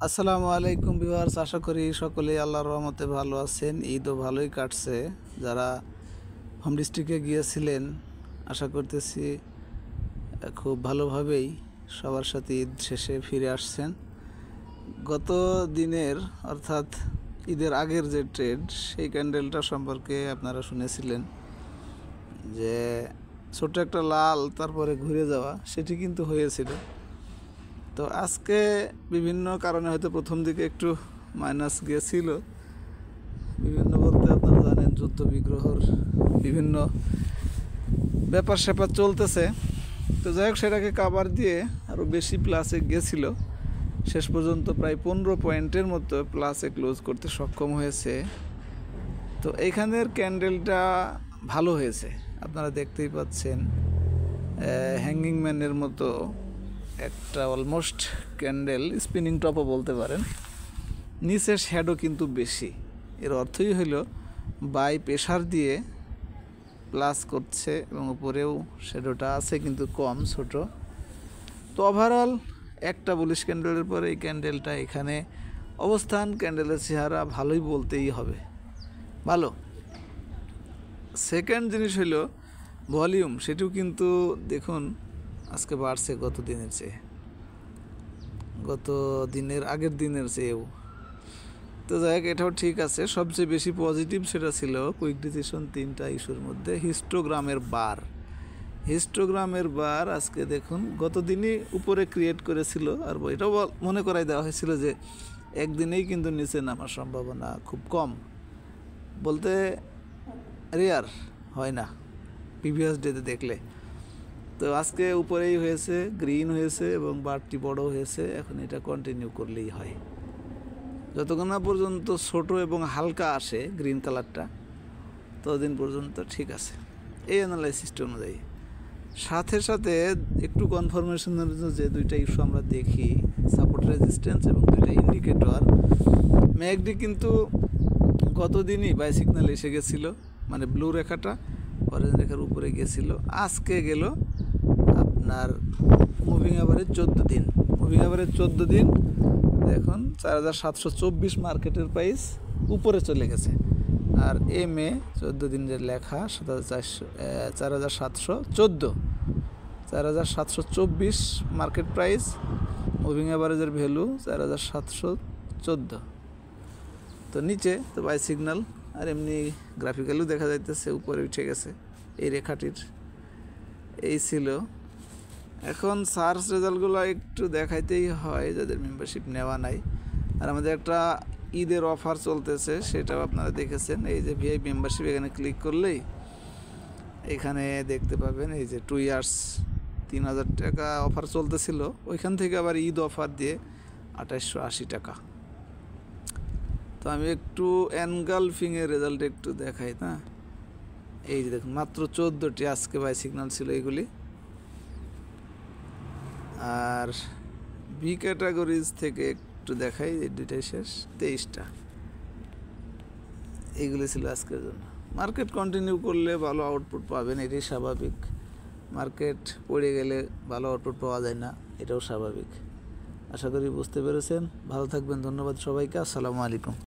আসসালামু আলাইকুম ভিউয়ার্স, আশা করি সকলেই আল্লাহর রহমতে ভালো আছেন। ঈদও ভালোই কাটছে। যারা হোম ডিস্ট্রিক্টে গিয়েছিলেন আশা করতেছি খুব ভালোভাবেই সবার সাথে ঈদ শেষে ফিরে আসছেন। গত দিনের অর্থাৎ ঈদের আগের যে ট্রেড, সেই ক্যান্ডেলটা সম্পর্কে আপনারা শুনেছিলেন যে ছোট্ট একটা লাল তারপরে ঘুরে যাওয়া, সেটি কিন্তু হয়েছিল। তো আজকে বিভিন্ন কারণে হয়তো প্রথম দিকে একটু মাইনাস গিয়েছিল। বিভিন্ন বলতে আপনারা জানেন যুদ্ধ বিগ্রহর বিভিন্ন ব্যাপার স্যাপার চলতেছে। তো যাই হোক, সেটাকে কাভার দিয়ে আরও বেশি প্লাসে গিয়েছিল। শেষ পর্যন্ত প্রায় 15 পয়েন্টের মতো প্লাসে ক্লোজ করতে সক্ষম হয়েছে। তো এইখানের ক্যান্ডেলটা ভালো হয়েছে, আপনারা দেখতেই পাচ্ছেন। হ্যাঙ্গিং ম্যানের মতো একটা অলমোস্ট ক্যান্ডেল, স্পিনিং টপও বলতে পারেন। নিচের শ্যাডো কিন্তু বেশি, এর অর্থই হইল বাই প্রেশার দিয়ে প্লাস করছে এবং উপরেও শ্যাডোটা আছে কিন্তু কম, ছোট। তো ওভারঅল একটা বুলিশ ক্যান্ডেলের পরে এই ক্যান্ডেলটা এখানে অবস্থান, ক্যান্ডেলের চেহারা ভালোই বলতেই হবে, ভালো। সেকেন্ড জিনিস হইল ভলিউম, সেটিও কিন্তু দেখুন আজকে বাড়ছে গত দিনের চেয়ে, গত দিনের আগের দিনের চেয়েও। তো যাই হোক, এটাও ঠিক আছে। সবচেয়ে বেশি পজিটিভ সেটা ছিল কুইক ডিসিশন 3টা ইস্যুর মধ্যে হিস্টোগ্রামের বার আজকে দেখুন গত দিনই উপরে ক্রিয়েট করেছিল, আর এটাও মনে করাই দেওয়া হয়েছিল যে একদিনেই কিন্তু নিচে নামার সম্ভাবনা খুব কম, বলতে রেয়ার হয় না প্রিভিয়াস ডেতে দেখলে। তো আজকে উপরেই হয়েছে, গ্রিন হয়েছে এবং বারটি বড় হয়েছে। এখন এটা কন্টিনিউ করলেই হয়, যতক্ষণ না পর্যন্ত ছোট এবং হালকা আসে গ্রিন কালারটা, ততদিন পর্যন্ত ঠিক আছে এই অ্যানালাইসিসটা অনুযায়ী। সাথে সাথে একটু কনফার্মেশনের জন্য যে দুইটা ইস্যু আমরা দেখি, সাপোর্ট রেজিস্ট্যান্স এবং দুইটা ইন্ডিকেটর। ম্যাকডি কিন্তু গতদিনই বাই সিগন্যাল এসে গেছিলো, মানে ব্লু রেখাটা অরেঞ্জ রেখার উপরে গেছিল। আজকে গেল আপনার মুভিং অ্যাভারেজ 14 দিন দেখুন 4724 মার্কেটের প্রাইস উপরে চলে গেছে। আর এম এ 14 দিন যে লেখা 4724 মার্কেট প্রাইস, মুভিং অ্যাভারেজের ভ্যালু 4714। তো নিচে তো বাই সিগন্যাল, আর এমনি গ্রাফিক্যালিও দেখা যাইতেছে উপরে উঠে গেছে এই রেখাটির। এই ছিল। এখন সার্চ রেজাল্টগুলো একটু দেখাইতেই হয় যাদের মেম্বারশিপ নেওয়া নাই। আর আমাদের একটা ঈদের অফার চলতেছে, সেটাও আপনারা দেখেছেন। এই যে ভিআই মেম্বারশিপ, এখানে ক্লিক করলেই এখানে দেখতে পাবেন এই যে 2 ইয়ার্স 3000 টাকা অফার চলতেছিল, ওইখান থেকে আবার ঈদ অফার দিয়ে 2880 টাকা। তো আমি একটু এনগালফিংয়ের রেজাল্ট একটু দেখাই না। এই যে দেখুন মাত্র 14টি আজকে বাই সিগন্যাল ছিল এইগুলি। আর বি ক্যাটাগরিজ থেকে একটু দেখাই, এই দুইটাই শেষ, 23টা এইগুলি ছিল আজকের জন্য। মার্কেট কন্টিনিউ করলে ভালো আউটপুট পাবেন, এটাই স্বাভাবিক। মার্কেট পড়ে গেলে ভালো আউটপুট পাওয়া যায় না, এটাও স্বাভাবিক। আশা করি বুঝতে পেরেছেন। ভালো থাকবেন, ধন্যবাদ সবাইকে। আসসালামু আলাইকুম।